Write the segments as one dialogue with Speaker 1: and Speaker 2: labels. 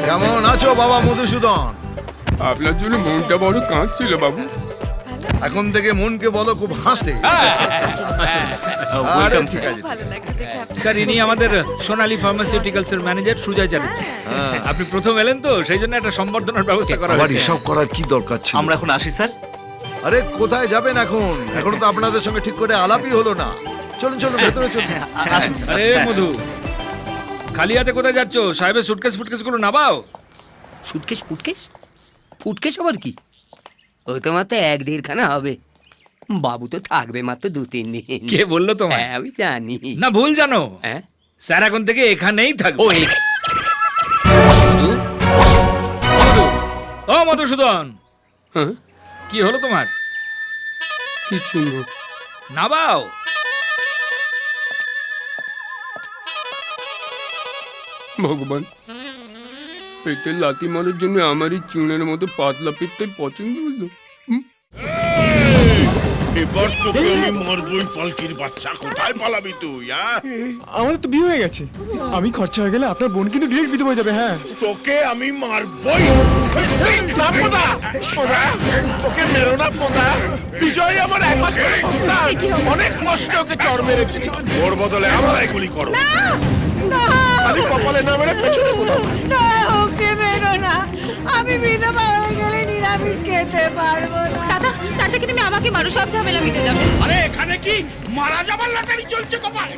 Speaker 1: কেমন আছো বাবা মধুসূদন?
Speaker 2: আপনার জন্য মনটা বড় কাঁদছিল বাবু।
Speaker 1: এখন থেকে মনকে বলো খুব হাসতে।
Speaker 3: ওয়েলকাম
Speaker 1: ঠিক আছে।
Speaker 4: স্যার ইনি আমাদের সোনালী ফার্মাসিউটিক্যালস এর ম্যানেজার সুজয় চ্যাটার্জি। আপনি প্রথম এলেন তো সেই জন্য একটা সম্বর্ধনার ব্যবস্থা করা
Speaker 1: আবার
Speaker 4: হয়েছে।
Speaker 1: এসব করার কি দরকার ছিল?
Speaker 3: আমরা এখন আসি স্যার।
Speaker 1: আরে কোথায় যাবেন এখন? এখনো তো আপনাদের সঙ্গে ঠিক করে আলাপই হলো না। চলুন চলুন ভেতরে চলুন।
Speaker 3: আসুন স্যার।
Speaker 4: আরে মধু, খালি হাতে কোথায় যাচ্ছ? সাহেবের সুটকেস ফুটকেস গুলো নামাও।
Speaker 5: সুটকেস ফুটকেস? ফুটকেস আবার কি? ওই তো মাত্র 1-1.5 হবে। বাবু তো থাকবে মাত্র 2-3 দিন।
Speaker 4: কে বললো তোমায়?
Speaker 5: হ্যাঁ, আমি জানি।
Speaker 4: না ভুল জানো,
Speaker 5: হ্যাঁ,
Speaker 4: স্যার এখন থেকে এখানেই থাকবে।
Speaker 5: ওই
Speaker 4: মধু, ও মধুসূদন,
Speaker 5: হ্যাঁ,
Speaker 4: কি হলো তোমার?
Speaker 2: কিচ্ছু না।
Speaker 4: নামাও।
Speaker 2: ভগবান, পেটে লাথি মারার জন্য আমারই চুনের মতো পাতলা পেটটাই পছন্দ হলো।
Speaker 6: এবার তোকে আমি মারবই, পালকির বাচ্চা। কোথায় পালাবি তুই?
Speaker 7: আমাদের তো বিয়ে হয়ে গেছে। আমি খরচা হয়ে গেলে আপনার বোন কিন্তু ডিরেক্ট বিধবা হয়ে যাবে। হ্যাঁ,
Speaker 6: তোকে আমি মারবই। না পোদা, পোদা, তোকে মেরো না পোদা। বিজয় আমার একমাত্র সন্তান। অনেক কষ্ট ওকে চড় মেরেছি। ওর বদলে আমায় গুলি করো। আমি কপালে না মেরে পেছনে কোথাও।
Speaker 8: না, ওকে মেরো না। আমি বিধবা হয়ে গেলে নিরামিষ খেতে পারবো না।
Speaker 9: দাদা, তার থেকে তুমি আমাকে মারো, সব ঝামেলা মিটে যাবে।
Speaker 6: আরে এখানে কি মারা যাবার লটারি চলছে কপাল?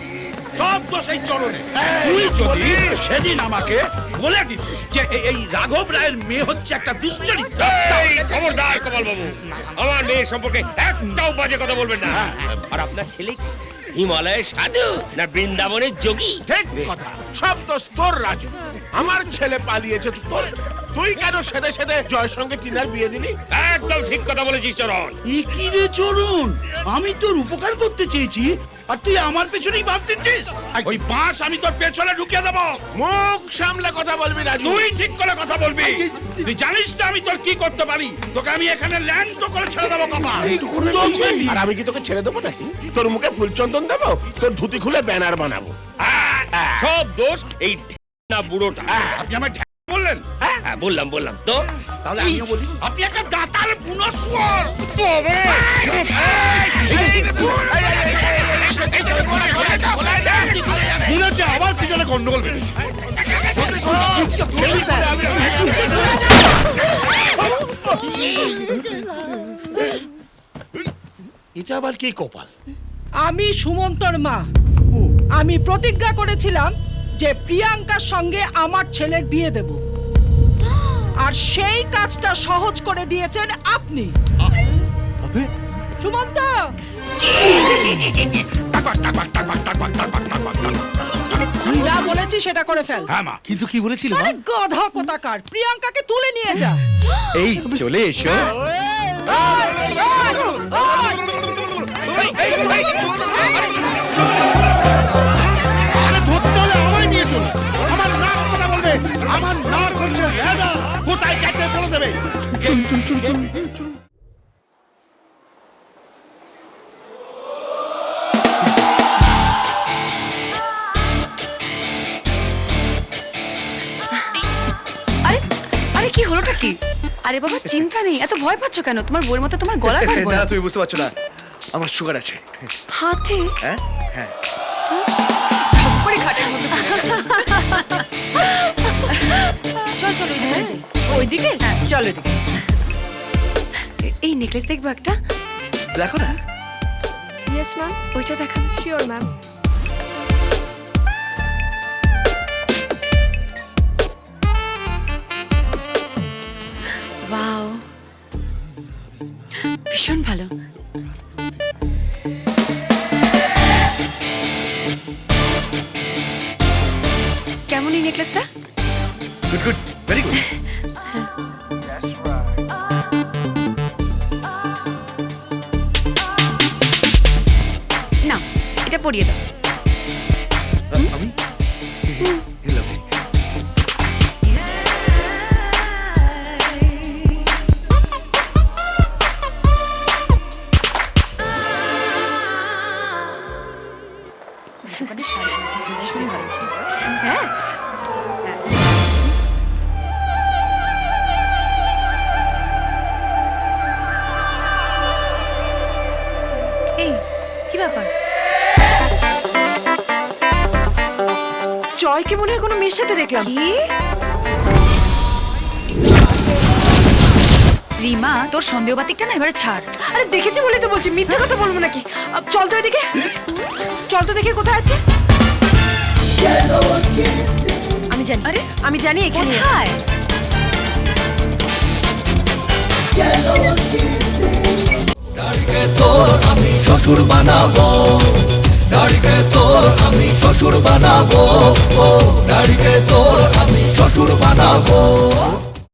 Speaker 6: সব দোষ এই চরণে। তুই যদি সেদিন আমাকে বলে দিত যে এই রাঘব রায়ের মেয়ে হচ্ছে একটা দুশ্চরিত্র।
Speaker 10: খবরদার কপাল বাবু, আমার মেয়ে সম্পর্কে একটাও বাজে কথা বলবেন না। আর আপনার ছেলে হিমালয়ের সাধু না বৃন্দাবনের যোগী?
Speaker 6: ঠিক কথা, সব দোষ তোর রাজু। আমার ছেলে পালিয়েছে তো তোর। তুই কেন সেদে সেদে জয়ের সঙ্গে টিনার বিয়ে দিলি?
Speaker 10: একদম ঠিক কথা বলেছিস চরণ।
Speaker 6: কি রে চরণ, আমি তোর উপকার করতে চেয়েছি আর তুই আমার পেছনেই বাস দিচ্ছিস। ওই বাস আমি তোর পেছনে ঢুকিয়ে দেবো। মুখ সামলে কথা বলবি রাজু। তুই ঠিক করে কথা বলবি। তুই জানিস না আমি তোর কি করতে পারি। তোকে আমি এখানে ল্যান্ড করে ছেড়ে দেবো বাবা। আর আমি কি তোকে ছেড়ে দেবো নাকি? তোর মুখে ফুলচন্দন দেবো, তোর ধুতি খুলে ব্যানার বানাবো।
Speaker 10: সব দোষ এই না বুড়োটা।
Speaker 6: আপনি আমার বললেন?
Speaker 10: হ্যাঁ বললাম তো।
Speaker 6: তাহলে আমিও বলি, আপনি একটা দাতার বুনো শুয়োর। মনে হচ্ছে আবার পিছনে গন্ডগোল বেড়েছে। এটা আবার কি কপাল?
Speaker 8: আমি সুমন্তর মা। আমি প্রতিজ্ঞা করেছিলাম যে প্রিয়াঙ্কার সঙ্গে আমার ছেলের বিয়ে দেব, আর সেই কাজটা সহজ করে দিয়েছেন আপনি। সুমন্ত, যা বলেছি সেটা করে ফেল।
Speaker 6: হ্যাঁ মা, কিন্তু কি বলেছিল?
Speaker 8: আরে গাধা কোথাকার, প্রিয়াঙ্কাকে তুলে নিয়ে যা।
Speaker 6: এই চলে এসো। আমার নাক কথা বলবে। আমার নাক হচ্ছে রাজা। কোথায় গেছে বলে দেবে।
Speaker 9: আরে আরে কি হলোটা কি? আরে বাবা চিন্তা নেই, এত ভয় পাচ্ছ কেন? তোমার বইয়ের মতো তোমার গলা কাটবো না।
Speaker 7: তুমি বুঝতে পারছো না, আমার সুগার আছে।
Speaker 9: হাতে
Speaker 7: হ্যাঁ হ্যাঁ,
Speaker 9: করে খাটের মধ্যে পড়ে গেল। চল চল ওইদিকে যাই। ওইদিকে? হ্যাঁ চল ওইদিকে। এই নেকলেস দেখবো একটা?
Speaker 7: দেখো না।
Speaker 9: ইয়েস ম্যাম, ওইটা দেখান। Sure ma'am. ওয়াও, ভীষণ ভালো। কেমন এই নেকলেসটা?
Speaker 7: Good good, very good.
Speaker 9: না, এটা পরিয়ে দাও।
Speaker 7: আমি হ্যালো।
Speaker 9: হ্যাঁ জয়কে মনে হয় কোনো মেয়ের সাথে দেখলাম। কি? রিমা, তোর সন্দেহবাতিকটা না এবারে ছাড়। আরে দেখেছি বলে তো বলছি, মিথ্যে কথা বলবো নাকি? চল তো এদিকে, চল তো দেখি কোথায় আছে। আমি জানি, আরে আমি জানি এখানে কোথায়।
Speaker 3: নারীকে তোর আমি শ্বশুর বানাবো, নারীকে তোর আমি শ্বশুর বানাবো, নারীকে তোর আমি শ্বশুর বানাবো।